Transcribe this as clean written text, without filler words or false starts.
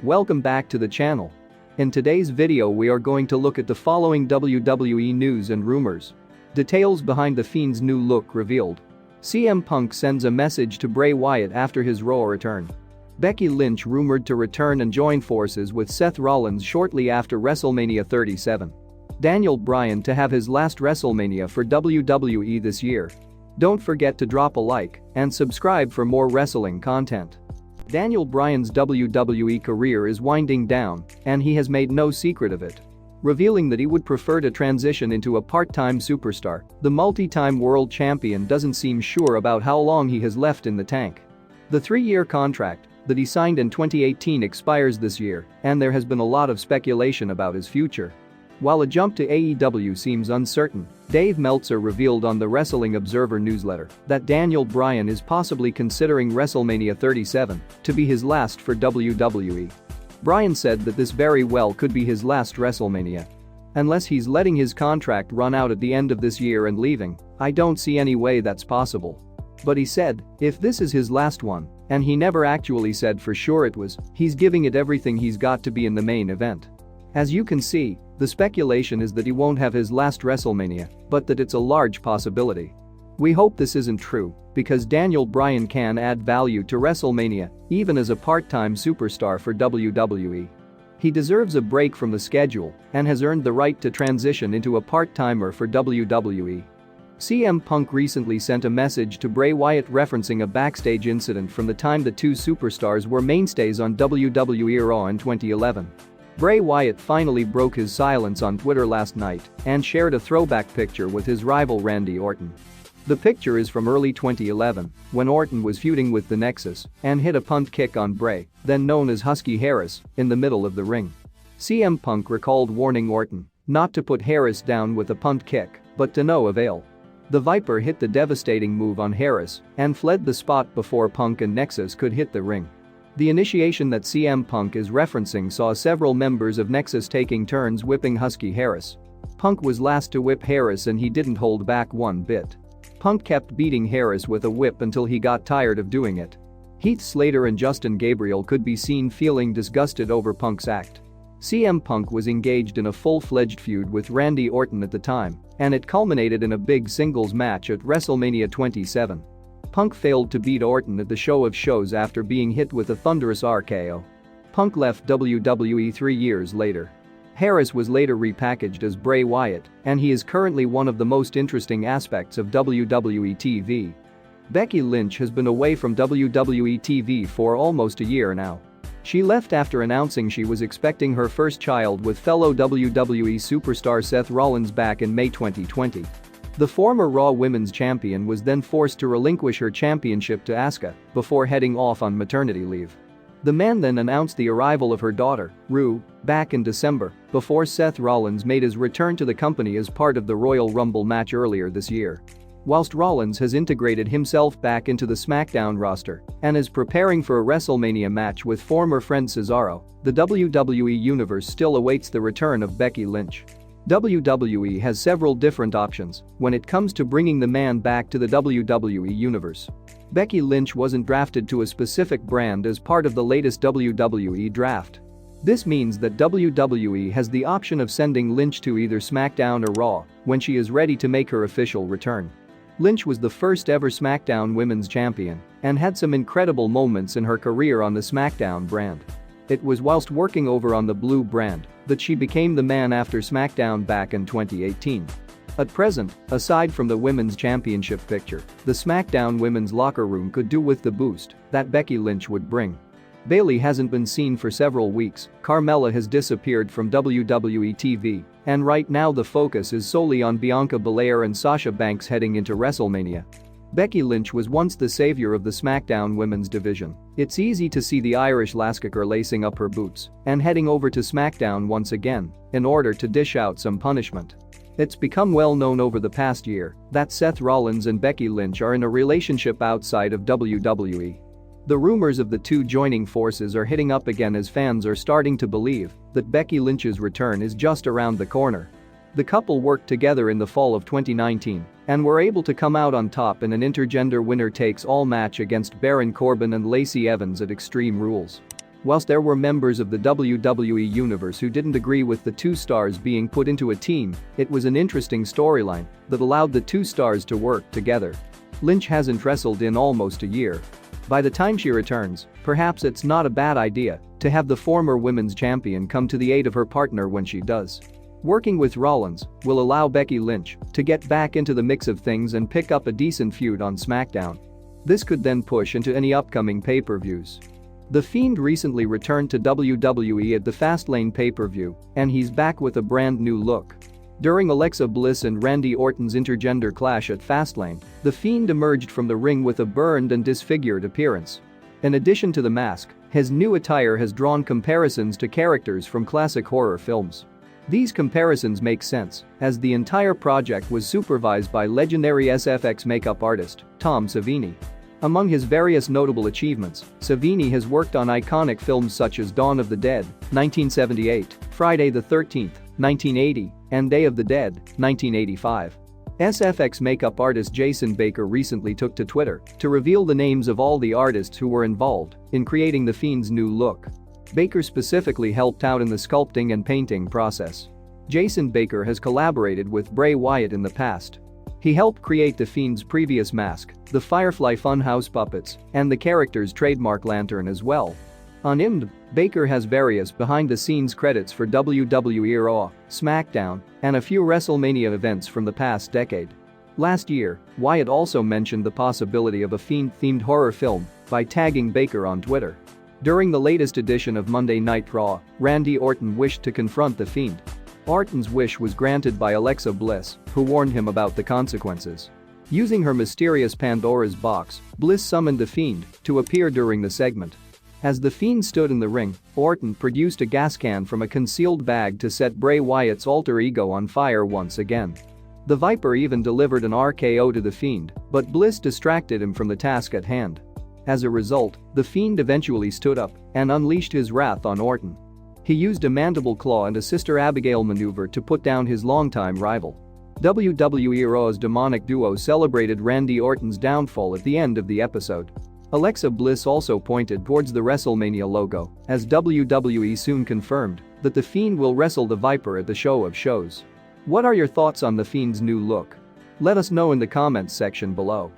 Welcome back to the channel. In today's video we are going to look at the following WWE news and rumors. Details behind the Fiend's new look revealed. CM Punk sends a message to Bray Wyatt after his Raw return. Becky Lynch rumored to return and join forces with Seth Rollins shortly after WrestleMania 37. Bryan to have his last WrestleMania for WWE this year. Don't forget to drop a like and subscribe for more wrestling content. Bryan's WWE career is winding down, and he has made no secret of it. Revealing that he would prefer to transition into a part-time superstar, the multi-time world champion doesn't seem sure about how long he has left in the tank. The 3-year contract that he signed in 2018 expires this year, and there has been a lot of speculation about his future. While a jump to AEW seems uncertain, Dave Meltzer revealed on the Wrestling Observer newsletter that Bryan is possibly considering WrestleMania 37 to be his last for WWE. Bryan said that this very well could be his last WrestleMania. Unless he's letting his contract run out at the end of this year and leaving, I don't see any way that's possible. But he said, if this is his last one, and he never actually said for sure it was, he's giving it everything he's got to be in the main event. As you can see, the speculation is that he won't have his last WrestleMania, but that it's a large possibility. We hope this isn't true, because Bryan can add value to WrestleMania, even as a part-time superstar for WWE. He deserves a break from the schedule and has earned the right to transition into a part-timer for WWE. CM Punk recently sent a message to Bray Wyatt referencing a backstage incident from the time the two superstars were mainstays on WWE Raw in 2011. Bray Wyatt finally broke his silence on Twitter last night and shared a throwback picture with his rival Randy Orton. The picture is from early 2011, when Orton was feuding with the Nexus and hit a punt kick on Bray, then known as Husky Harris, in the middle of the ring. CM Punk recalled warning Orton not to put Harris down with a punt kick, but to no avail. The Viper hit the devastating move on Harris and fled the spot before Punk and Nexus could hit the ring. The initiation that CM Punk is referencing saw several members of Nexus taking turns whipping Husky Harris. Punk was last to whip Harris and he didn't hold back one bit. Punk kept beating Harris with a whip until he got tired of doing it. Heath Slater and Justin Gabriel could be seen feeling disgusted over Punk's act. CM Punk was engaged in a full-fledged feud with Randy Orton at the time, and it culminated in a big singles match at WrestleMania 27. Punk failed to beat Orton at the show of shows after being hit with a thunderous RKO. Punk left WWE 3 years later. Harris was later repackaged as Bray Wyatt, and he is currently one of the most interesting aspects of WWE TV. Becky Lynch has been away from WWE TV for almost a year now. She left after announcing she was expecting her first child with fellow WWE superstar Seth Rollins back in May 2020. The former Raw Women's Champion was then forced to relinquish her championship to Asuka before heading off on maternity leave. The man then announced the arrival of her daughter, Rue, back in December, before Seth Rollins made his return to the company as part of the Royal Rumble match earlier this year. Whilst Rollins has integrated himself back into the SmackDown roster and is preparing for a WrestleMania match with former friend Cesaro, the WWE Universe still awaits the return of Becky Lynch. WWE has several different options when it comes to bringing the man back to the WWE Universe. Becky Lynch wasn't drafted to a specific brand as part of the latest WWE draft. This means that WWE has the option of sending Lynch to either SmackDown or Raw when she is ready to make her official return. Lynch was the first ever SmackDown Women's Champion and had some incredible moments in her career on the SmackDown brand. It was whilst working over on the Blue brand that she became the man after SmackDown back in 2018. At present, aside from the Women's Championship picture, the SmackDown women's locker room could do with the boost that Becky Lynch would bring. Bayley hasn't been seen for several weeks, Carmella has disappeared from WWE TV, and right now the focus is solely on Bianca Belair and Sasha Banks heading into WrestleMania. Becky Lynch was once the savior of the SmackDown women's division. It's easy to see the Irish lasskicker lacing up her boots and heading over to SmackDown once again in order to dish out some punishment. It's become well known over the past year that Seth Rollins and Becky Lynch are in a relationship outside of WWE. The rumors of the two joining forces are hitting up again as fans are starting to believe that Becky Lynch's return is just around the corner. The couple worked together in the fall of 2019 and were able to come out on top in an intergender winner-takes-all match against Baron Corbin and Lacey Evans at Extreme Rules. Whilst there were members of the WWE Universe who didn't agree with the two stars being put into a team, it was an interesting storyline that allowed the two stars to work together. Lynch hasn't wrestled in almost a year. By the time she returns, perhaps it's not a bad idea to have the former women's champion come to the aid of her partner when she does. Working with Rollins will allow Becky Lynch to get back into the mix of things and pick up a decent feud on SmackDown. This could then push into any upcoming pay-per-views. The Fiend recently returned to WWE at the Fastlane pay-per-view, and he's back with a brand new look. During Alexa Bliss and Randy Orton's intergender clash at Fastlane, the Fiend emerged from the ring with a burned and disfigured appearance. In addition to the mask, his new attire has drawn comparisons to characters from classic horror films. These comparisons make sense, as the entire project was supervised by legendary SFX makeup artist Tom Savini. Among his various notable achievements, Savini has worked on iconic films such as Dawn of the Dead, 1978, Friday the 13th, 1980, and Day of the Dead, 1985. SFX makeup artist Jason Baker recently took to Twitter to reveal the names of all the artists who were involved in creating the Fiend's new look. Baker specifically helped out in the sculpting and painting process. Jason Baker has collaborated with Bray Wyatt in the past. He helped create the Fiend's previous mask, the Firefly Funhouse puppets, and the character's trademark lantern as well. On IMDb, Baker has various behind-the-scenes credits for WWE Raw, SmackDown, and a few WrestleMania events from the past decade. Last year, Wyatt also mentioned the possibility of a Fiend-themed horror film by tagging Baker on Twitter. During the latest edition of Monday Night Raw, Randy Orton wished to confront the Fiend. Orton's wish was granted by Alexa Bliss, who warned him about the consequences. Using her mysterious Pandora's box, Bliss summoned the Fiend to appear during the segment. As the Fiend stood in the ring, Orton produced a gas can from a concealed bag to set Bray Wyatt's alter ego on fire once again. The Viper even delivered an RKO to the Fiend, but Bliss distracted him from the task at hand. As a result, the Fiend eventually stood up and unleashed his wrath on Orton. He used a mandible claw and a Sister Abigail maneuver to put down his longtime rival. WWE Raw's demonic duo celebrated Randy Orton's downfall at the end of the episode. Alexa Bliss also pointed towards the WrestleMania logo, as WWE soon confirmed that the Fiend will wrestle the Viper at the show of shows. What are your thoughts on the Fiend's new look? Let us know in the comments section below.